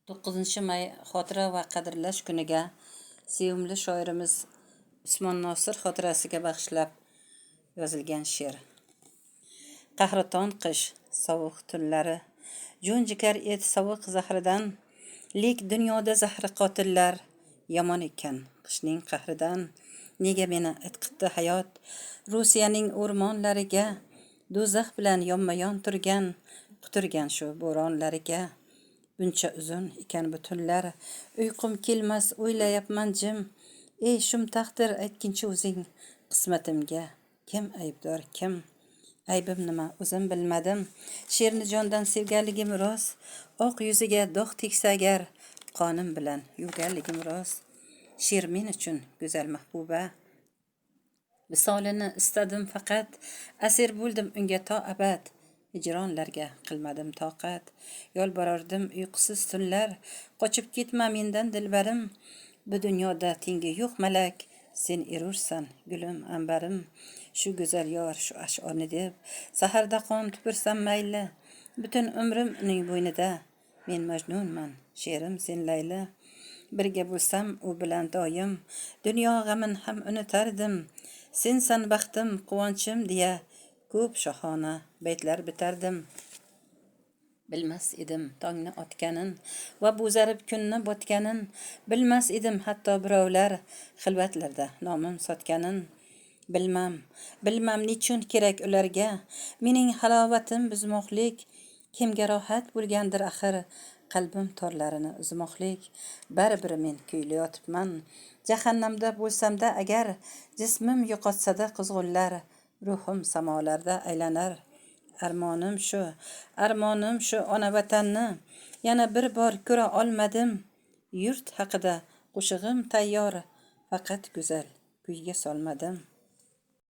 9 may xotira va qadrlash kuniga sevimli shoirimiz Usmon Nosir xotirasiga bag'ishlab yozilgan she'r. Qahraton qish, sovuq tunlari, jo'njikar et sovuq zahridan, lek dunyoda zahri qotillar yomon ekan qishning qahridan. Nega meni itqitdi hayot Rusiyaning o'rmonlariga, do'zax bilan yonma-yon turgan, quturgan shu bo'ronlariga. Buncha uzun ekan bu tunlar, uyqum kelmas o'ylayapman jim. Ey shum taqdir, aytginchi o'zing qismatimga, kim aybdor kim? Aybim nima o'zim bilmadim. She'rni jondan sevganligim rost, oq yuziga dog' tegsa agar, qonim bilan yuvganligim rost. She'r men uchun go'zal mahbuba, visolini istadim faqat, asir bo'ldim unga to abad. Hijronlarga qilmadim toqat, yolborardim uyqusiz tunlar, qochib ketma mendan dilbarim. Bu dunyoda tengi yo'q malak, sen erursan gulim ambarim. Shu go'zal yor shu ash'orni deb, saharda qon tupursam mayli, butun umrim uning bo'ynida. Men majnunman, she'rim sen Layli. Birga bo'lsam u bilan doim, dunyo g'amin ham unutardim. Sensan baxtim quvonchim deya, ko'p shohona baytlar bitardim. Bilmas edim tongni otganin va bo'zarib kunni botganin. Bilmas edim hatto birovlar xilvatlarda nomim sotganin. Bilmam nechun kerak ularga mening halovatim buzmoqlik. Kimga rohat bo'lgandir axir qalbim torlarini uzmoqlik. Baribir men kuylayotibman, jahannamda bo'lsamda agar, jismim yo'qotsada quzg'unlar, ruhim samolarda aylanar. Armonim shu ona vatanni yana bir bor ko'ra olmadim. Yurt haqida qo'shig'im tayyor, faqat go'zal kuyga solmadim.